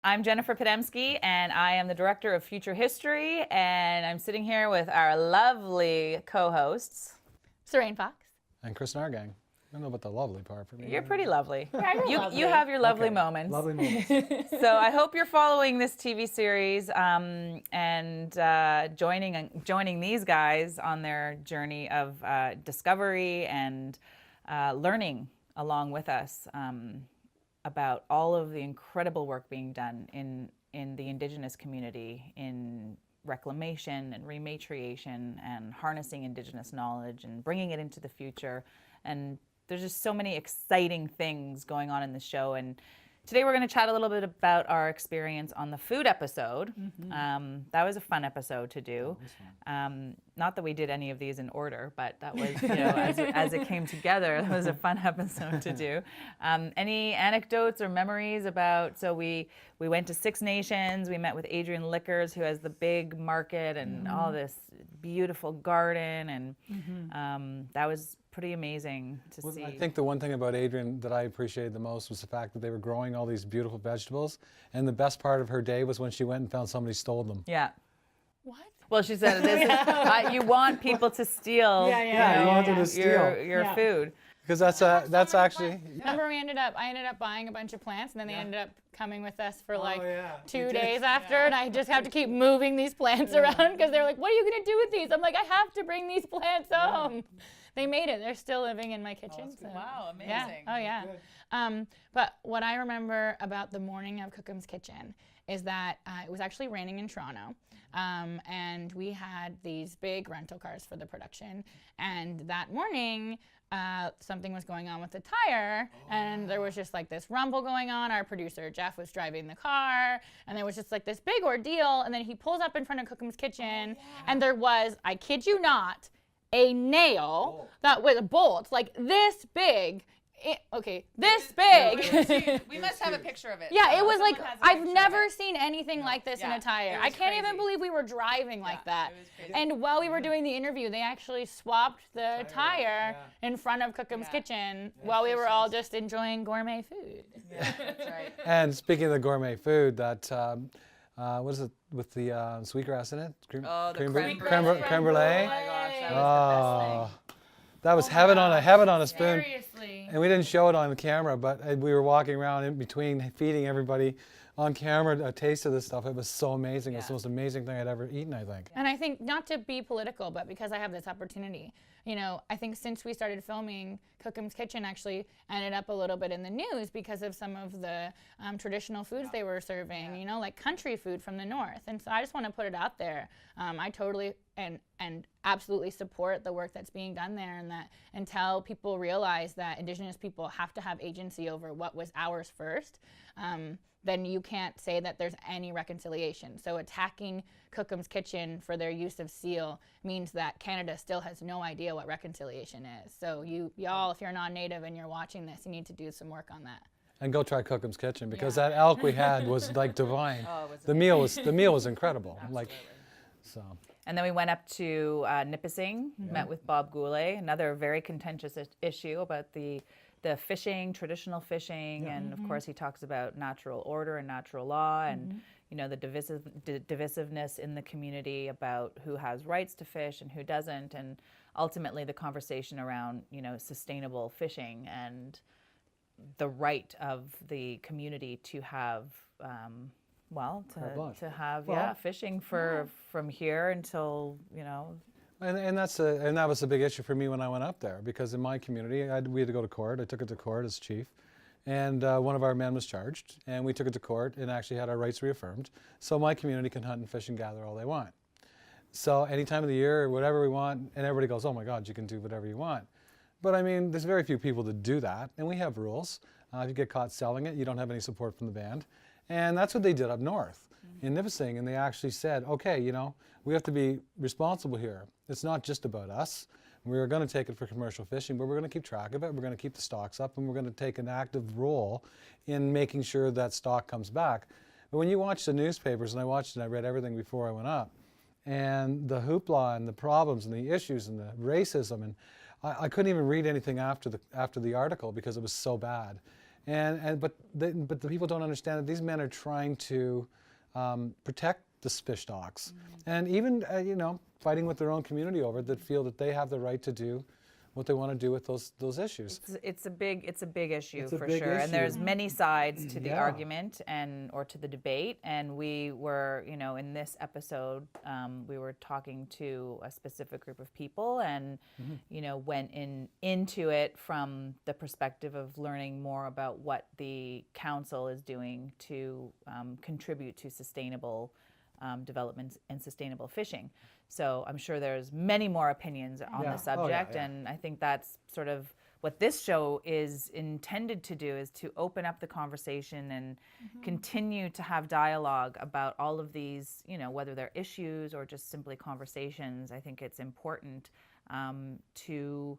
I'm Jennifer Podemski, and I am the Director of Future History, and I'm sitting here with our lovely co-hosts. Sarain Fox. And Kris and Sarain. I don't know about the lovely part for me. You're pretty lovely. Yeah, you're lovely. You have your lovely moments. Lovely moments. So I hope you're following this TV series and joining these guys on their journey of discovery and learning along with us about all of the incredible work being done in the Indigenous community in reclamation and rematriation and harnessing Indigenous knowledge and bringing it into the future. And there's just so many exciting things going on in the show. And today we're going to chat a little bit about our experience on the food episode. That was a fun episode to do. Not that we did any of these in order, but that was, as it came together, it was a fun episode to do. Any anecdotes or memories about, so we went to Six Nations, we met with Adrian Liquors, who has the big market and all this beautiful garden, and that was pretty amazing to see. I think the one thing about Adrian that I appreciated the most was the fact that they were growing all these beautiful vegetables, and the best part of her day was when she went and found somebody stole them. Yeah. What? Well, she said this is, you want people to steal, you want them to steal your food. Because that's actually. Remember, I ended up buying a bunch of plants, and then they ended up coming with us for like You 2 days after, and I just have to keep moving these plants around because they're like, "What are you gonna do with these?" I'm like, "I have to bring these plants home." They made it. They're still living in my kitchen. So. Wow, amazing. Yeah. Oh yeah. But what I remember about the morning of Cookham's Kitchen is that it was actually raining in Toronto, and we had these big rental cars for the production. And that morning, something was going on with the tire, and there was just like this rumble going on. Our producer Jeff was driving the car, and there was just like this big ordeal. And then he pulls up in front of Cookham's Kitchen, and there was, I kid you not, a nail that was a bolt like this big. This big. We must have a picture of it. Yeah, it was like, I've never seen anything like this in a tire. I can't even crazy. believe we were driving like that. it was crazy. And while we were doing the interview, they actually swapped the tire in front of Cookham's Kitchen while we were all just enjoying gourmet food. Yeah, that's right. And speaking of the gourmet food, that what is it with the sweetgrass in it? Creme brulee. Oh my gosh, that was the best thing. That was heaven on a spoon. Seriously. And we didn't show it on the camera, but we were walking around in between feeding everybody on camera a taste of this stuff. It was so amazing. It's the most amazing thing I'd ever eaten, I think. And I think, not to be political, but because I have this opportunity, I think since we started filming, Cookham's Kitchen actually ended up a little bit in the news because of some of the traditional foods they were serving, like country food from the north. And so I just want to put it out there. I totally and absolutely support the work that's being done there, and that until people realize that Indigenous people have to have agency over what was ours first, then you can't say that there's any reconciliation. So attacking Cookham's Kitchen for their use of seal means that Canada still has no idea what reconciliation is. So y'all, if you're non-native and you're watching this, you need to do some work on that. And go try Cookham's Kitchen, because that elk we had was like divine. The meal was incredible. Like, so. And then we went up to Nipissing, met with Bob Goulet, another very contentious issue about the fishing, traditional fishing, and of course he talks about natural order and natural law, and the divisiveness in the community about who has rights to fish and who doesn't, and ultimately the conversation around sustainable fishing and the right of the community to have fishing from here until And that was a big issue for me when I went up there, because in my community we had to go to court. I took it to court as chief, and one of our men was charged, and we took it to court and actually had our rights reaffirmed. So my community can hunt and fish and gather all they want. So any time of the year or whatever we want, and everybody goes, "Oh my God, you can do whatever you want." But I mean, there's very few people that do that, and we have rules. If you get caught selling it, you don't have any support from the band. And that's what they did up north in Nipissing, and they actually said, okay, we have to be responsible here. It's not just about us. We're going to take it for commercial fishing, but we're going to keep track of it. We're going to keep the stocks up, and we're going to take an active role in making sure that stock comes back. But when you watch the newspapers, and I watched and I read everything before I went up, and the hoopla and the problems and the issues and the racism, and I couldn't even read anything after the article because it was so bad. But the people don't understand that these men are trying to protect the fish stocks, and even fighting with their own community over it, that feel that they have the right to do what they want to do with those issues. It's a big issue It's a for big sure, and there's issue. many sides to the Yeah. argument or to the debate. And we were, in this episode, we were talking to a specific group of people, and went into it from the perspective of learning more about what the council is doing to contribute to sustainable development and sustainable fishing. So I'm sure there's many more opinions on Yeah. the subject, Oh, yeah. and I think that's sort of what this show is intended to do, is to open up the conversation and continue to have dialogue about all of these, whether they're issues or just simply conversations. I think it's important to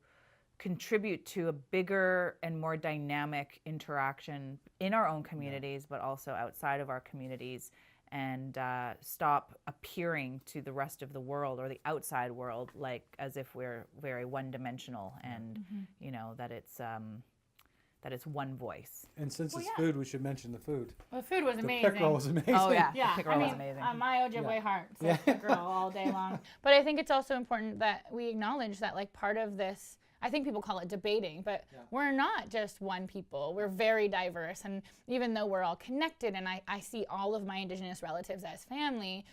contribite to a bigger and more dynamic interaction in our own communities, but also outside of our communities, and stop appearing to the rest of the world or the outside world like as if we're very one-dimensional, and that it's one voice. And since it's food, we should mention the food. The food was The amazing. pick roll was amazing. Oh yeah, Yeah, pick roll was amazing. my Ojibwe heart says pick roll all day long. But I think it's also important that we acknowledge that, like, part of this, I think people call it debating, but we're not just one people. We're very diverse. And even though we're all connected, and I see all of my Indigenous relatives as family,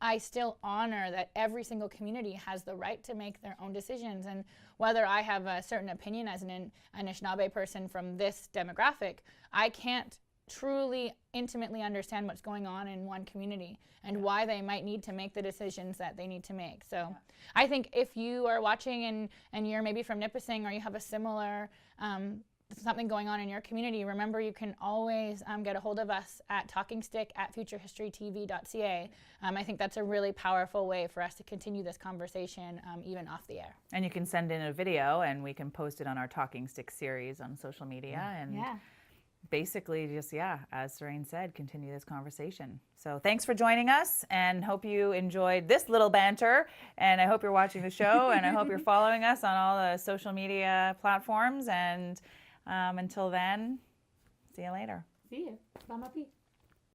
I still honor that every single community has the right to make their own decisions. And whether I have a certain opinion as an Anishinaabe person from this demographic, I can't truly intimately understand what's going on in one community and why they might need to make the decisions that they need to make. So I think if you are watching and you're maybe from Nipissing, or you have a similar something going on in your community, remember you can always get a hold of us at talkingstick@futurehistorytv.ca. I think that's a really powerful way for us to continue this conversation even off the air. And you can send in a video, and we can post it on our Talking Stick series on social media. And basically just, as Sarain said, continue this conversation. So thanks for joining us, and hope you enjoyed this little banter, and I hope you're watching the show, and I hope you're following us on all the social media platforms. And until then, see you later. See you. Bye, my pea.